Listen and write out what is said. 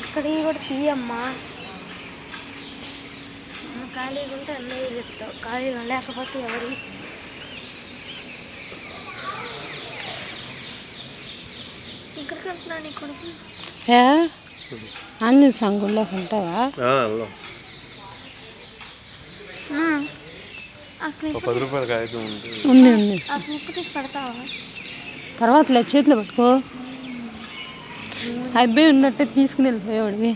ఇక్కడ కూడా తీయమ్మా. ఖాళీగా ఉంటే అన్నయ్య చెప్తావు, ఖాళీగా లేకపోతే ఎవరు. ఇక్కడికి వెళ్తున్నా నీ కొడుకు అన్ని సంగుల్లో ఉంటావా? ₹10 ఉంది ఉంది. ఆ ముక్కు తీసి పెడతావా? తర్వాత లేదు, చేతిలో పట్టుకో. అబ్బాయి ఉన్నట్టే తీసుకుని వెళ్ళిపోయేవాడివి.